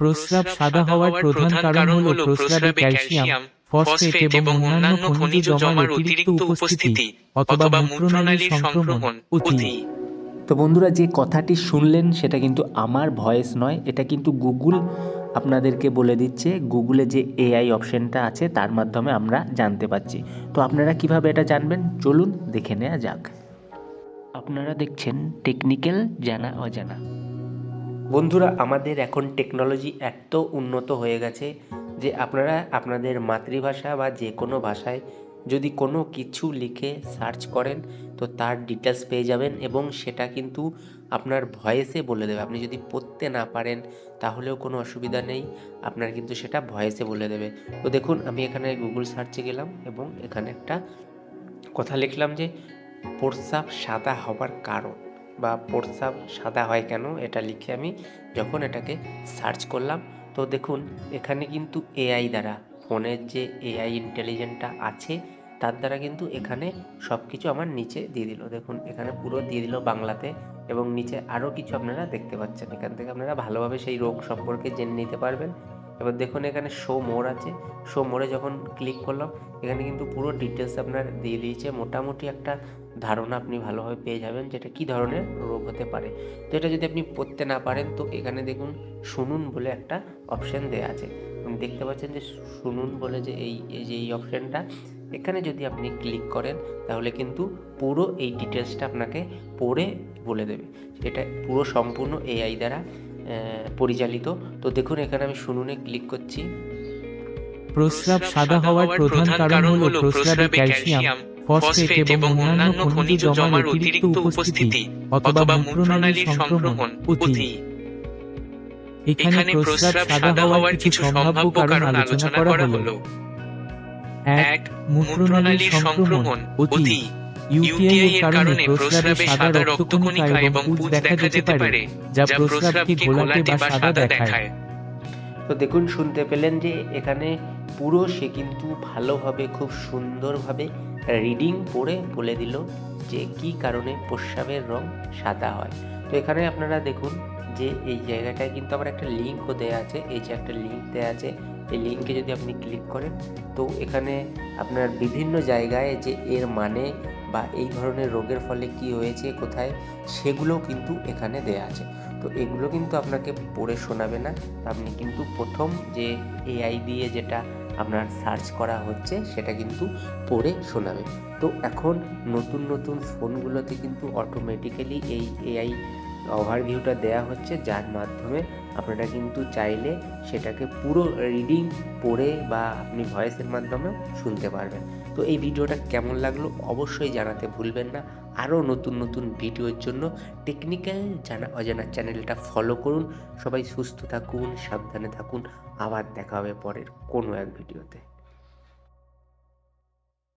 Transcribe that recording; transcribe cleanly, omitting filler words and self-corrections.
প্রস্রাব সাদা হওয়ার প্রধান কারণ হল প্রস্রাবে ক্যালসিয়াম, ফসফেট এবং অন্যান্য খনিজ জমার অতিরিক্ত উপস্থিতি অথবা মূত্রনালীর সংক্রমণ অতি। তো বন্ধুরা, যে কথাটি শুনলেন সেটা কিন্তু আমার ভয়েস নয়, এটা কিন্তু গুগল আপনাদেরকে বলে দিচ্ছে। গুগলে যে এআই অপশানটা আছে তার মাধ্যমে আমরা জানতে পাচ্ছি। তো আপনারা কিভাবে এটা জানবেন, চলুন দেখে নেওয়া যাক। আপনারা দেখছেন টেকনিক্যাল জানা অজানা। বন্ধুরা, আমাদের এখন টেকনোলজি এত উন্নত হয়ে গেছে যে আপনারা আপনাদের মাতৃভাষা বা যে কোনো ভাষায় যদি কোনো কিছু লিখে সার্চ করেন তো তার ডিটেলস পেয়ে যাবেন, এবং সেটা কিন্তু আপনার ভয়েসে বলে দেবে। আপনি যদি পড়তে না পারেন তাহলেও কোনো অসুবিধা নেই, আপনার কিন্তু সেটা ভয়েসে বলে দেবে। তো দেখুন, আমি এখানে গুগল সার্চে গেলাম এবং এখানে একটা কথা লিখলাম যে প্রস্রাব সাদা হবার কারণ বা প্রস্রাব সাদা হয় কেন, এটা লিখে আমি যখন এটাকে সার্চ করলাম তো দেখুন এখানে কিন্তু এআই দ্বারা, ফোনের যে এআই ইন্টেলিজেন্টটা আছে তার দ্বারা কিন্তু এখানে সব কিছু আমার নিচে দিয়ে দিল। দেখুন এখানে পুরো দিয়ে দিল বাংলাতে, এবং নিচে আরও কিছু আপনারা দেখতে পাচ্ছেন। এখান থেকে আপনারা ভালোভাবে সেই রোগ সম্পর্কে জেনে নিতে পারবেন। এবার দেখুন এখানে শো মোর আছে, শো মোরে যখন ক্লিক করলাম এখানে কিন্তু পুরো ডিটেলস আপনার দিয়ে দিয়েছে। মোটামুটি একটা ধারণা আপনি ভালোভাবে পেয়ে যাবেন যেটা কী ধরনের রোগ হতে পারে। তো এটা যদি আপনি পড়তে না পারেন তো এখানে দেখুন শুনুন বলে একটা অপশান দেওয়া আছে। আপনি দেখতে পাচ্ছেন যে শুনুন বলে যে এই অপশানটা, এখানে যদি আপনি ক্লিক করেন তাহলে কিন্তু পুরো এই ডিটেলসটা আপনাকে পড়ে বলে দেবে। এটা পুরো সম্পূর্ণ এআই দ্বারা পরিচালিত। তো দেখুন এখানে আমি শুনুনে ক্লিক করছি। প্রস্রাব সাদা হওয়ার প্রধান কারণ হল প্রস্রাবে ক্যালসিয়াম, ফসফেট এবং অন্যান্য খনিজ জমার অতিরিক্ত উপস্থিতি অথবা মূত্রনালীর সংক্রমণ অতি। এখানে প্রস্রাব সাদা হওয়ার কিছু সম্ভাব্য কারণ আলোচনা করা হলো। 1. মূত্রনালীর সংক্রমণ অতি। ইউটিআই এর কারণে প্রস্রাবে সাদা রক্তকণিকা এবং পুঁজ দেখা যেতে পারে, যা প্রস্রাবকে ঘোলাটে বা সাদা দেখায়। তো দেখুন শুনতে পেলেন যে এখানে পুরো সে কিন্তু ভালোভাবে খুব সুন্দরভাবে রিডিং পড়ে বলে দিল যে কী কারণে প্রস্রাবের রং সাদা হয়। তো এখানে আপনারা দেখুন যে এই জায়গাটায় কিন্তু আমার একটা লিঙ্কও দেওয়া আছে। এই যে একটা লিঙ্ক দেওয়া আছে, এই লিঙ্কে যদি আপনি ক্লিক করেন তো এখানে আপনার বিভিন্ন জায়গায় যে এর মানে বা এই ধরনের রোগের ফলে কি হয়েছে কোথায়, সেগুলোও কিন্তু এখানে দেওয়া আছে। তো এগুলো কিন্তু আপনাকে পড়ে শোনাবে না, আপনি কিন্তু প্রথম যে এআই দিয়ে যেটা আপনার সার্চ করা হচ্ছে সেটা কিন্তু পড়ে শোনাবে। তো এখন নতুন নতুন ফোনগুলোতে কিন্তু অটোমেটিক্যালি এই এআই ওভারভিউটা দেওয়া হচ্ছে, যার মাধ্যমে আপনারা কিন্তু চাইলে সেটাকে পুরো রিডিং পড়ে বা আপনি ভয়েসের মাধ্যমেও শুনতে পারবেন। তো এই ভিডিওটা কেমন লাগলো অবশ্যই জানাতে ভুলবেন না। আরও নতুন নতুন ভিডিওর জন্য টেকনিক্যাল জানা অজানা চ্যানেলটা ফলো করুন। সবাই সুস্থ থাকুন, সাবধানে থাকুন। আবার দেখা হবে পরের কোনো এক ভিডিওতে।